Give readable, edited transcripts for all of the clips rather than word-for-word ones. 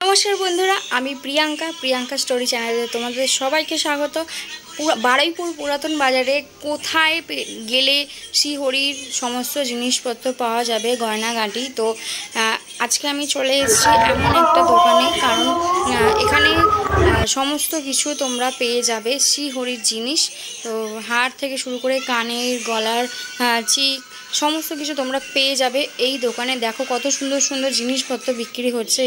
नमस्कार बंधुरा आमी प्रियंका स्टोरी चैनले तुम्हारे सबाइके स्वागत। बारुईपुर पुरातन बाजारे कोथाय गेले श्रीहरिर समस्त जिनिसपत्र पाওয়া যাবে गयनागाटी। तो आज के आमी चले एसेছি एमन एक दोकाने, कारण एखाने समस्त किछु तोमरा पेये जाबे श्रीहरिर जिनिस। तो हार थेके शुरू करे कानेर गलार चिक समस्त किछु तोमरा पेये जाबे এই দোকানে। देखो कत सुंदर सुंदर जिनिसपत्र बिक्री होच्छे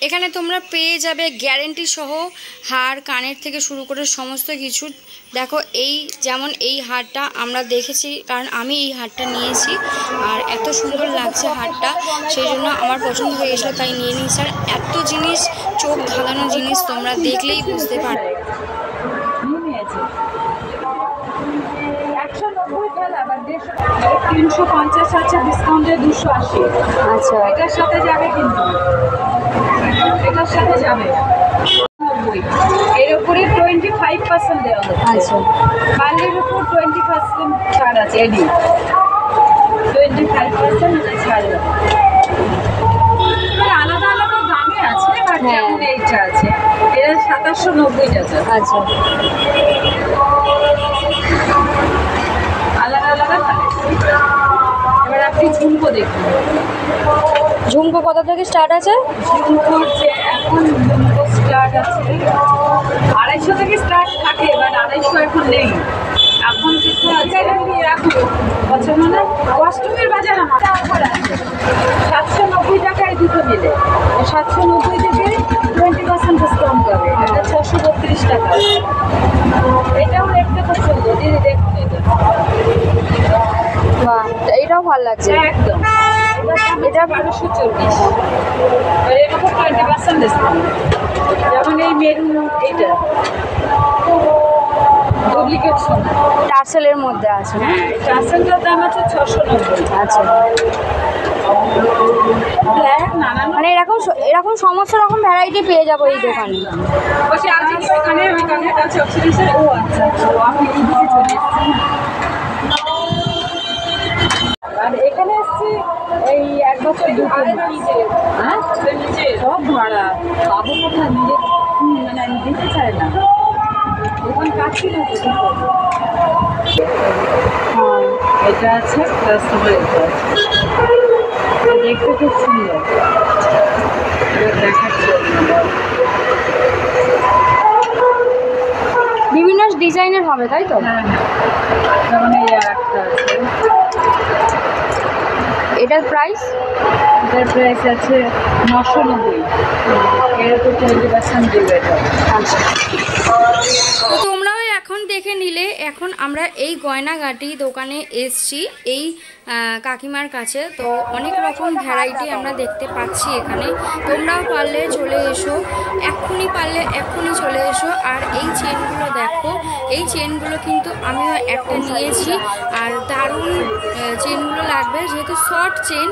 एखाने तोमरा पेये जाबे ग्यारेंटी सह हार कानेर थेके शुरू करे समस्त किछु। देखो जेमन हारटा आमरा देखेছি, कारण आमी এই हारटा निয়েছি আর এত সুন্দর লাগছে हारटा, সেই জন্য আমার পছন্দ হয়ে গেছিল তাই নিয়ে নিয়েছি। আর এত জিনিস চোখ ধাঁধানো জিনিস তোমরা দেখলেই বুঝতে পারবে। 350 আছে ডিসকাউন্টে 280। আচ্ছা, এটার সাথে যাবে, কিন্তু এটার সাথে যাবে 90। এর উপরে 25% দেওয়া হচ্ছে। আচ্ছা, পার্লের উপর 20% ছাড় আছে, এডি 25% এটা ছাড় আছে। আলাদা আলাদা দামে আছে, বাট যেমন এইটা আছে এটা 2790 টাকা। আচ্ছা, আলাদা আলাদা কালেকশন। এবার আপনি ঝুমকো দেখুন। ঝুমকো কত থেকে স্টার্ট আছে? ঝুমকো এখন ঝুমকো স্টার্ট আছে 250 থেকে স্টার্ট থাকে, বাট 250 এখন নেই। এখন কিছু আছে রাখুন বছর মানে কস্টিউমের বাজার আমার অফার আছে 790 টাকায় দুটো মিলে। 790 থেকে 20% ডিসকাউন্ট পাবে, এটা 632 টাকা। এটাও দেখতে খুব সুন্দর, দিদি দেখুন এটা। বাহ, এটাও ভালো লাগছে একদম। এটা 1240, আর এর উপর 20% ডিসকাউন্ট। যেমন এই মেরুন, এইটা ডুপ্লিকেট সোনা টার্সেলের মধ্যে আছে। হ্যাঁ, টার্সেলটার দাম আছে 690। আচ্ছা, মানে এরকম সমস্ত রকম ভ্যারাইটি পেয়ে যাবো এই দোকানে। বসে আছে ওখানে, ওই কানের কাছে অক্সিডেন্সের। ও আচ্ছা, আমি এদিকে চলে এসেছি। আর এখানে এসেছি এই 1 বছর 2 মাস। হ্যাঁ, সব ভাড়া পাবো কোথায়, নিজে মানে দিতে চায় না। দোকান কাটছি না তো, হ্যাঁ এটা আছে কাস্টমার, এটা আছে দেখতে খুব সুন্দর। দেখাচ্ছি বিভিন্ন ডিজাইনের হবে, তাই তো? হ্যাঁ, যেমন এই একটা আছে, এটার প্রাইস আছে 990। এর উপর 20% দেবে এটা। আচ্ছা, তো তোমরাও এখন দেখে নিলে। এখন আমরা এই গয়নাগাটি দোকানে এসছি এই কাকিমার কাছে। তো অনেক রকম ভ্যারাইটি আমরা দেখতে পাচ্ছি এখানে। তোমরাও পারলে চলে এসো, এক্ষুনি চলে এসো। আর এই চেনগুলো দেখো, এই চেনগুলো কিন্তু আমিও একটা নিয়েছি, আর দারুণ চেনগুলো লাগবে, যেহেতু শর্ট চেন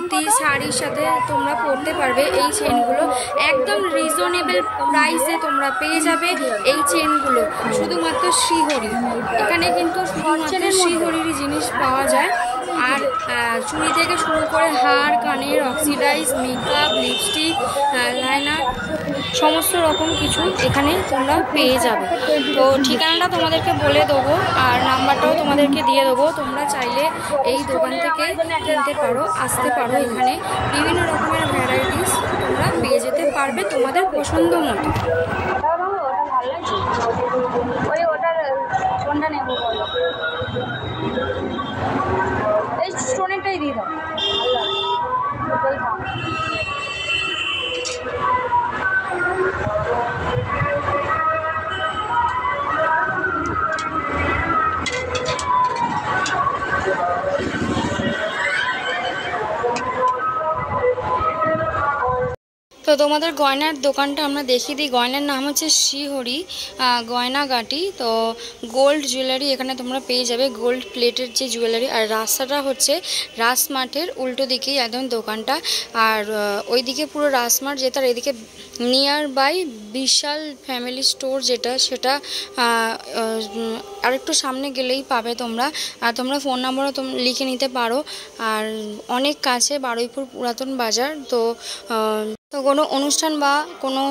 কুর্তি শাড়ির সাথে তোমরা পরতে পারবে। এই চেনগুলো একদম রিজনেবল প্রাইসে তোমরা পেয়ে যাবে এই চেনগুলো, শুধুমাত্র শ্রীহরি। এখানে কিন্তু শুধুমাত্র শ্রীহরিরই জিনিস পাওয়া যায়। আর চুড়ি থেকে শুরু করে হার কানের অক্সিডাইজ মেকআপ লিপস্টিক লাইনার সমস্ত রকম কিছু এখানে তোমরা পেয়ে যাবে। তো ঠিকানাটা তোমাদেরকে বলে দেবো, আর নাম্বারটাও তোমাদেরকে দিয়ে দেবো। তোমরা চাইলে এই দোকান থেকে কিনতে পারো, আসতে পারো। এখানে বিভিন্ন রকমের ভ্যারাইটিস তোমরা পেয়ে যেতে পারবে তোমাদের পছন্দ মতো। ওটার কোনটা নেবো বলো? এই স্টোনেরটাই দিয়ে দাও। তো তোমাদের গয়নার দোকানটা আমরা দেখিয়ে দিই। গয়নার নাম হচ্ছে শ্রীহরি গয়নাগাটি। তো গোল্ড জুয়েলারি এখানে তোমরা পেয়ে যাবে, গোল্ড প্লেটের যে জুয়েলারি। আর রাস্তাটা হচ্ছে রাসমার্টের উল্টো দিকেই একদম দোকানটা। আর ওইদিকে পুরো রাসমার্ট যেটা, এদিকে nearby Vishal family store যেটা, সেটা আর একটু সামনে গেলেই পাবে তোমরা। আর তোমরা ফোন নাম্বারও লিখে নিতে পারো। আর অনেক কাছে বারুইপুর পুরাতন বাজার। তো তো কোনো অনুষ্ঠান বা কোনো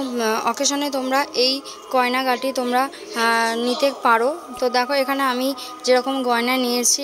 অকেশনে তোমরা এই গয়নাগাটি তোমরা নিতে পারো। তো দেখো এখানে আমি যেরকম গয়না নিয়েছি